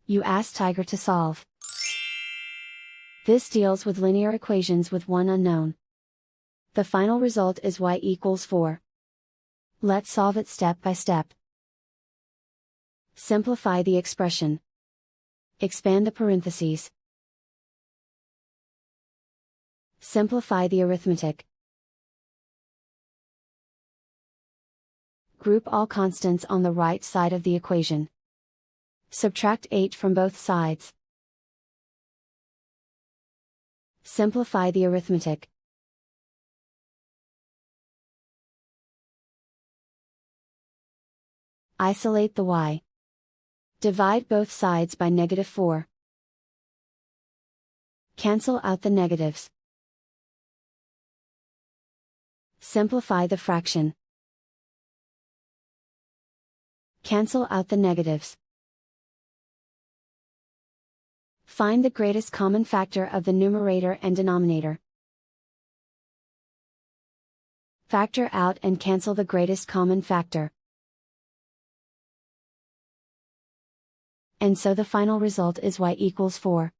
You ask Tiger to solve. This deals with linear equations with one unknown. The final result is y equals 4. Let's solve it step by step. Simplify the expression. Expand the parentheses. Simplify the arithmetic. Group all constants on the right side of the equation. Subtract 8 from both sides. Simplify the arithmetic. Isolate the y. Divide both sides by -4. Cancel out the negatives. Simplify the fraction. Cancel out the negatives. Find the greatest common factor of the numerator and denominator. Factor out and cancel the greatest common factor. And so the final result is y equals 4.